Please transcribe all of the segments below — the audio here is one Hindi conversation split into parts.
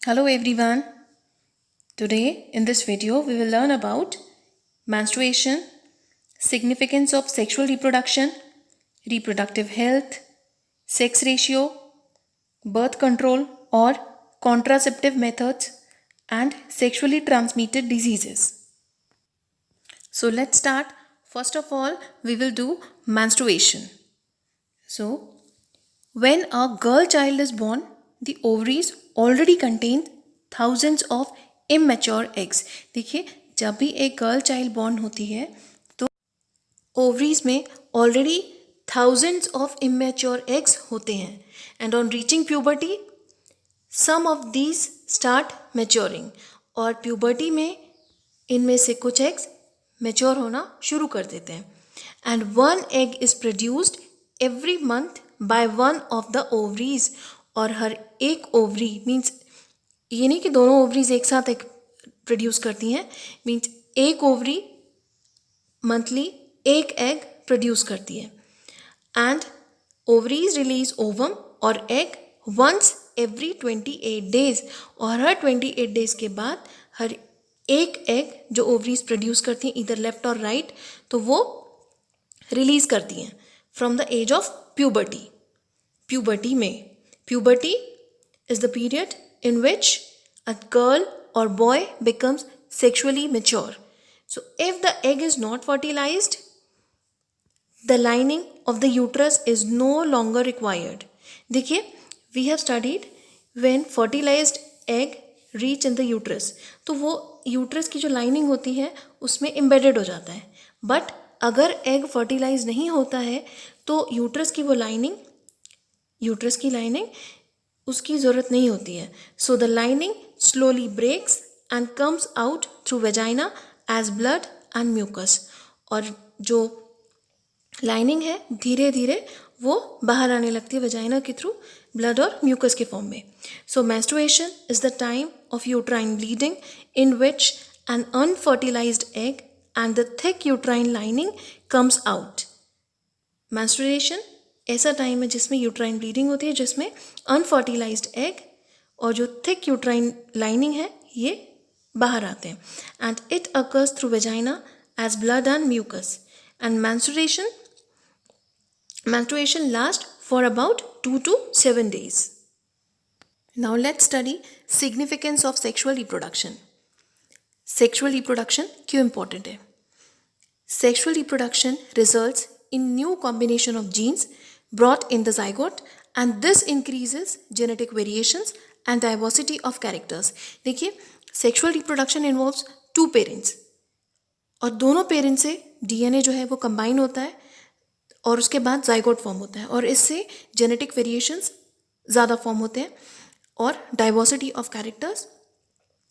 Hello everyone. Today in this video we will learn about menstruation, significance of sexual reproduction, reproductive health, sex ratio, birth control or contraceptive methods and sexually transmitted diseases. So let's start. First of all, we will do menstruation. So when a girl child is born, the ovaries already contain thousands of immature eggs. देखिए जब भी एक गर्ल चाइल्ड बॉर्न होती है तो ओवरीज में already thousands of immature eggs होते हैं and on reaching puberty some of these start maturing और puberty में इनमें से कुछ eggs mature होना शुरू कर देते हैं and one egg is produced every month by one of the ovaries और हर एक ओवरी मीन्स ये नहीं कि दोनों ओवरीज एक साथ एक प्रोड्यूस करती हैं मीन्स एक ओवरी मंथली एक एग प्रोड्यूस करती है एंड ओवरीज रिलीज ओवम और एग वंस एवरी 28 डेज और हर 28 डेज के बाद हर एक एग जो ओवरीज प्रोड्यूस करती हैं इधर लेफ्ट और राइट तो वो रिलीज करती हैं from the age of puberty puberty में puberty is the period in which a girl or boy becomes sexually mature. So if the egg is not fertilized, the lining of the uterus is no longer required. देखिए we have studied when fertilized egg reach in the uterus तो वो uterus की जो lining होती है उसमें embedded हो जाता है but अगर egg fertilize नहीं होता है तो uterus की वो lining उसकी ज़रूरत नहीं होती है so the lining slowly breaks and comes out through vagina as blood and mucus और जो लाइनिंग है धीरे धीरे वो बाहर आने लगती है वेजाइना के थ्रू ब्लड और म्यूकस के फॉर्म में सो menstruation is the time of uterine bleeding in which N unfertilised egg and the thick uterine lining comes out menstruation ऐसा टाइम है जिसमें यूट्राइन ब्लीडिंग होती है जिसमें अनफर्टिलाइज्ड एग और जो थिक यूट्राइन लाइनिंग है ये बाहर आते हैं and it occurs through vagina as blood and mucus and menstruation last for about 2 to 7 days. Now let's study significance of sexual reproduction. Sexual reproduction क्यों important है? Sexual reproduction results in new combination of genes brought in the zygote and this increases genetic variations and diversity of characters. देखिए sexual reproduction involves two parents और दोनों पेरेंट्स से DNA जो है वो कंबाइन होता है और उसके बाद zygote फॉर्म होता है और इससे genetic variations ज़्यादा फॉर्म होते हैं और diversity of characters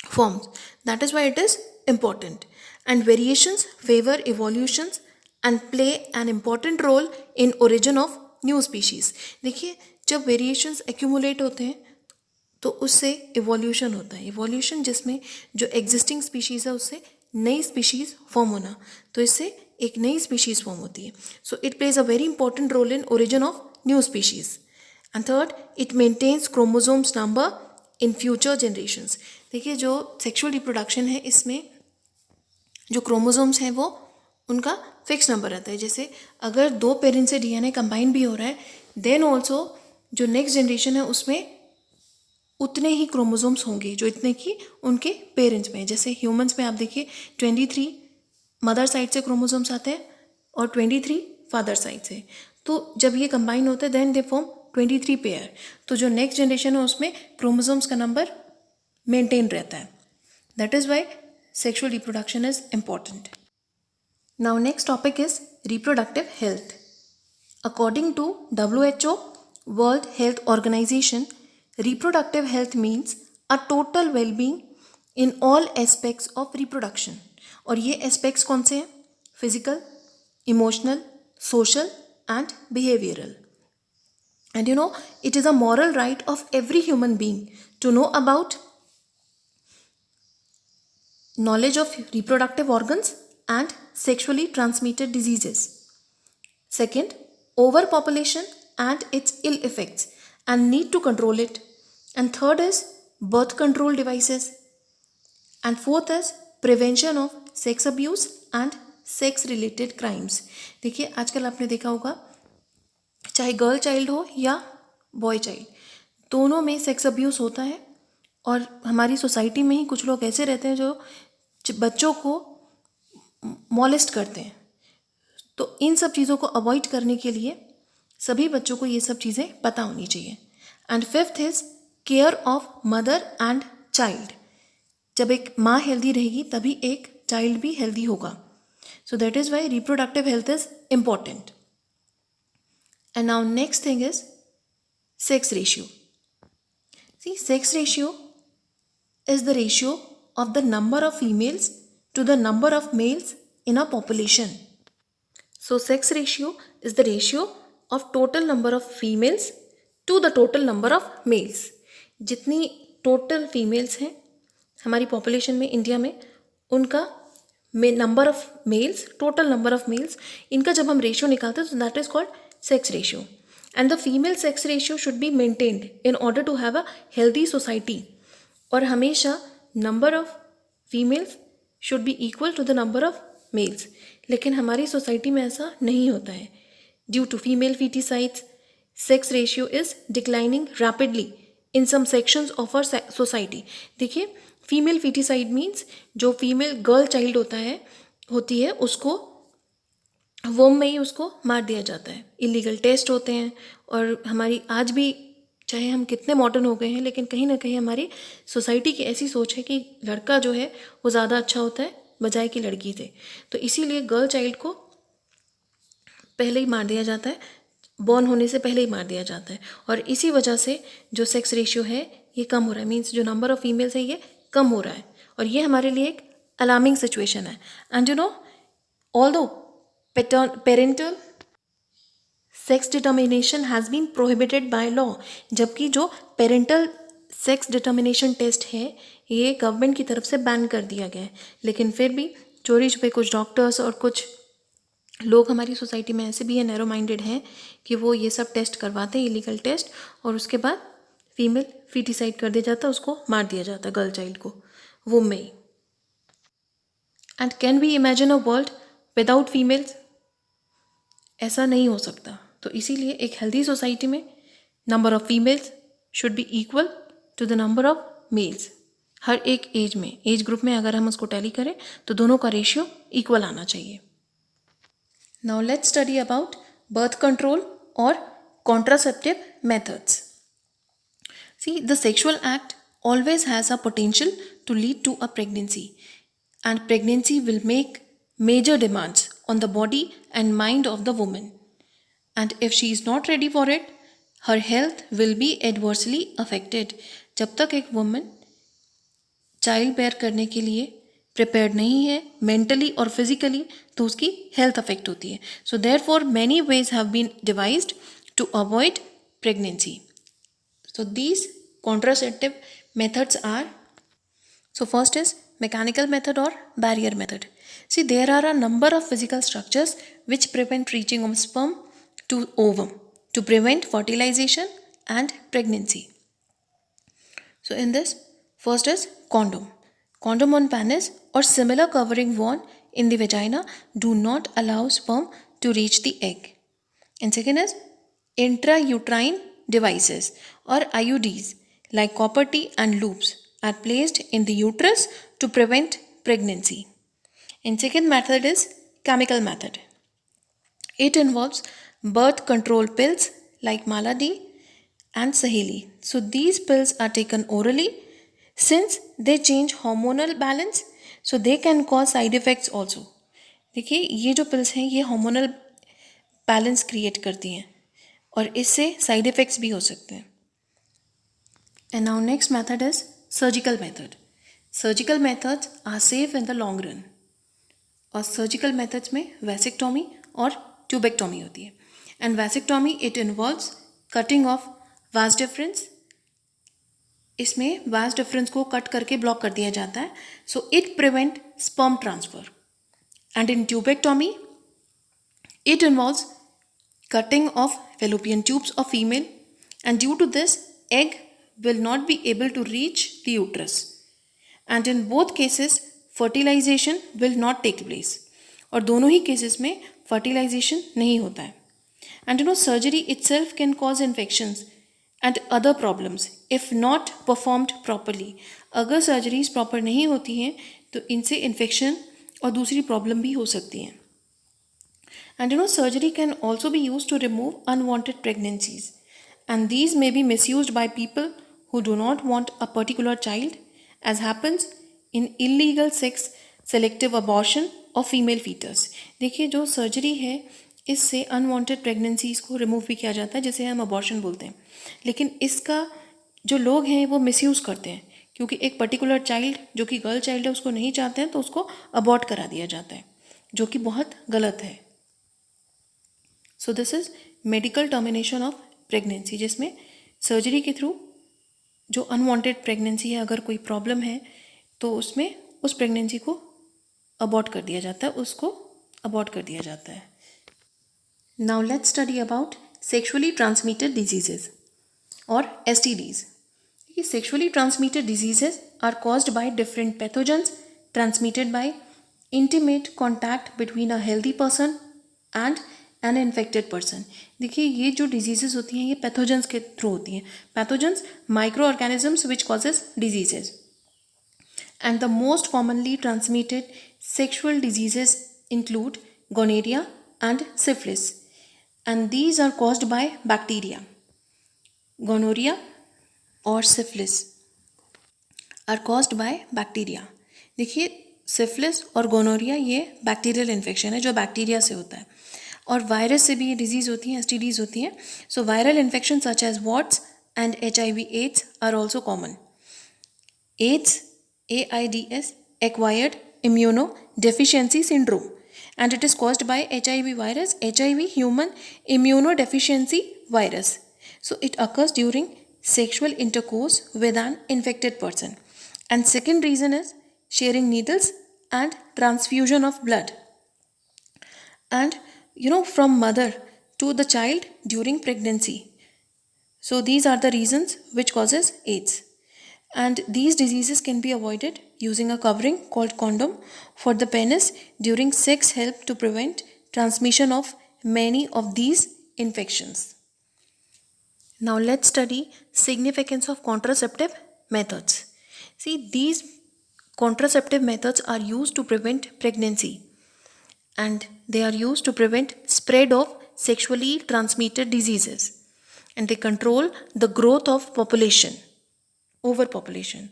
forms. That is why it is important and variations favor evolutions and play an important role in origin of new species. देखिए जब वेरिएशंस एक्यूमुलेट होते हैं तो उससे इवोल्यूशन होता है इवोल्यूशन जिसमें जो एग्जिस्टिंग स्पीशीज़ है उससे नई स्पीशीज़ फॉर्म होना तो इससे एक नई स्पीशीज़ फॉर्म होती है so it plays a very important role in origin of new species and third it maintains chromosomes number in future generations. देखिए जो सेक्शुअल रिप्रोडक्शन है इसमें जो क्रोमोसोम्स हैं वो उनका फिक्स नंबर रहता है जैसे अगर दो पेरेंट्स से DNA कंबाइन भी हो रहा है देन ऑल्सो जो नेक्स्ट जनरेशन है उसमें उतने ही क्रोमोसोम्स होंगे जो इतने कि उनके पेरेंट्स में जैसे ह्यूमंस में आप देखिए 23 मदर साइड से क्रोमोसोम्स आते हैं और 23 फादर साइड से तो जब ये कंबाइन होते हैं देन दे फॉर्म 23 पेयर तो जो नेक्स्ट जनरेशन है उसमें क्रोमोसोम्स का नंबर मेंटेन रहता है that is why sexual reproduction is important. Now next topic is reproductive health. According to WHO, World Health Organization, reproductive health means a total well-being in all aspects of reproduction. और ये aspects कौन से हैं? Physical, emotional, social and behavioral. And you know, it is a moral right of every human being to know about knowledge of reproductive organs and sexually transmitted diseases. Second, overpopulation and its ill effects and need to control it. And third is birth control devices. And fourth is prevention of sex abuse and sex related crimes. देखिए आजकल आपने देखा होगा चाहे गर्ल चाइल्ड हो या बॉय चाइल्ड, दोनों में सेक्स अब्यूज़ होता है। और हमारी सोसाइटी में ही कुछ लोग ऐसे रहते हैं जो बच्चों को मॉलेस्ट करते हैं। तो इन सब चीज़ों को अवॉइड करने के लिए सभी बच्चों को ये सब चीज़ें पता होनी चाहिए। And fifth is care of mother and child. जब एक माँ हेल्दी रहेगी तभी एक चाइल्ड भी हेल्दी होगा। So that is why reproductive health is important. And now next thing is sex ratio. See, sex ratio is the ratio of the number of females to the number of males in a population. So sex ratio is the ratio of total number of females to the total number of males. जितनी total females हैं हमारी population में इंडिया में, उनका number of males, total number of males, इनका जब हम ratio निकालते हैं तो that is called sex ratio. And the female sex ratio should be maintained in order to have a healthy society. और हमेशा number of females should be equal to the number of males. लेकिन हमारी सोसाइटी में ऐसा नहीं होता है. Due to female feticides, sex ratio is declining rapidly in some sections of our society. देखिए, female feticide means जो female girl child होती है उसको वोम में ही उसको मार दिया जाता है। इलीगल टेस्ट होते हैं। और हमारी आज भी चाहे हम कितने मॉडर्न हो गए हैं लेकिन कहीं ना कहीं हमारी सोसाइटी की ऐसी सोच है कि लड़का जो है वो ज़्यादा अच्छा होता है बजाय कि लड़की से। तो इसीलिए गर्ल चाइल्ड को पहले ही मार दिया जाता है, बॉर्न होने से पहले ही मार दिया जाता है। और इसी वजह से जो सेक्स रेशियो है ये कम हो रहा है, मीन्स जो नंबर ऑफ़ फीमेल्स है ये कम हो रहा है। और ये हमारे लिए एक अलार्मिंग सिचुएशन है। And you know, although parental sex determination has been prohibited by law, जबकि जो पेरेंटल सेक्स डिटर्मिनेशन टेस्ट है ये गवर्नमेंट की तरफ से बैन कर दिया गया है, लेकिन फिर भी चोरी छुपे कुछ डॉक्टर्स और कुछ लोग हमारी सोसाइटी में ऐसे भी हैं, नैरो माइंडेड हैं, कि वो ये सब टेस्ट करवाते हैं, इलीगल टेस्ट, और उसके बाद फीमेल फीटिसाइड कर दिया जाता है, उसको मार दिया जाता है गर्ल चाइल्ड को वुम में ही। And can we imagine a world without females? ऐसा नहीं हो सकता। तो इसीलिए एक हेल्दी सोसाइटी में number of females should be equal to the number of males. हर एक एज में, एज ग्रुप में अगर हम उसको टैली करें तो दोनों का रेशियो इक्वल आना चाहिए। Now let's study about birth control और contraceptive methods. See, the sexual act always has a potential to lead to a pregnancy, and pregnancy will make major demands on the body and mind of the woman, and if she is not ready for it, her health will be adversely affected. जब तक एक वुमन चाइल्ड बेयर करने के लिए प्रिपेयर्ड नहीं है मेंटली और फिजिकली तो उसकी हेल्थ अफेक्ट होती है। So therefore many ways have been devised to avoid pregnancy. So these contraceptive methods are, so first is mechanical method or barrier method. See, there are a number of physical structures which prevent reaching of sperm to ovum to prevent fertilization and pregnancy. So in this, first is condom. Condom on penis or similar covering worn in the vagina do not allow sperm to reach the egg. And second is intrauterine devices or IUDs like copper T and loops are placed in the uterus to prevent pregnancy. And second method is chemical method. It involves birth control pills like Maladi and Saheli. So these pills are taken orally. Since they change hormonal balance, so they can cause side effects also. देखिए ये जो पिल्स हैं ये हार्मोनल बैलेंस क्रिएट करती हैं और इससे साइड इफ़ेक्ट्स भी हो सकते हैं। And now next method is surgical method. Surgical methods are safe in the long run. और सर्जिकल मेथड्स में वैसेक्टोमी और ट्यूबेक्टोमी होती है. And vasectomy it involves cutting of vas deferens. इसमें वास डिफरेंस को कट करके ब्लॉक कर दिया जाता है. So it prevent sperm transfer. And in tubectomy it involves cutting of fallopian tubes of female, and due to this egg will not be able to reach the uterus. And in both cases, fertilization will not take place. और दोनों ही cases में fertilization नहीं होता है. And surgery itself can cause infections and other problems if not performed properly. अगर surgeries proper नहीं होती हैं तो इनसे infection और दूसरी problem भी हो सकती हैं. And surgery can also be used to remove unwanted pregnancies. And these may be misused by people who do not want a particular child, as happens in illegal sex selective abortion of female fetus. देखिए जो सर्जरी है इससे अनवांटेड प्रेगनेंसीज को रिमूव भी किया जाता है जिसे हम अबॉर्शन बोलते हैं. लेकिन इसका जो लोग हैं वो मिसयूज़ करते हैं क्योंकि एक पर्टिकुलर चाइल्ड जो कि गर्ल चाइल्ड है उसको नहीं चाहते हैं तो उसको अबॉर्ट करा दिया जाता है जो कि बहुत गलत है. So this is medical termination of pregnancy जिसमें सर्जरी के थ्रू जो अनवांटेड प्रेगनेंसी है अगर कोई प्रॉब्लम है तो उसमें उस प्रेगनेंसी को अबॉर्ट कर दिया जाता है, उसको अबॉर्ट कर दिया जाता है. Now let's study about sexually transmitted diseases और STDs. ये sexually transmitted diseases are caused by different pathogens transmitted by intimate contact between a healthy person and an infected person. देखिए ये जो डिजीजेस होती हैं ये पैथोजेंस के थ्रू होती हैं. Pathogens micro organisms which causes diseases. And the most commonly transmitted sexual diseases include gonorrhea and syphilis. And these are caused by bacteria. Gonorrhea or syphilis are caused by bacteria. देखिए syphilis और gonorrhea ये बैक्टीरियल इन्फेक्शन है जो बैक्टीरिया से होता है और वायरस से भी ये डिजीज़ होती हैं, STDs होती हैं. So viral infection such as warts and HIV/AIDS are also common. AIDS acquired immunodeficiency syndrome and it is caused by HIV virus, HIV human immunodeficiency virus. So it occurs during sexual intercourse with an infected person. And second reason is sharing needles and transfusion of blood. And from mother to the child during pregnancy. So these are the reasons which causes AIDS. And these diseases can be avoided using a covering called condom for the penis during sex help to prevent transmission of many of these infections. Now let's study significance of contraceptive methods. See, these contraceptive methods are used to prevent pregnancy and they are used to prevent spread of sexually transmitted diseases and they control the growth of population. Overpopulation.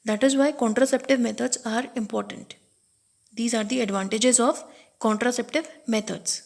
That is why contraceptive methods are important. These are the advantages of contraceptive methods.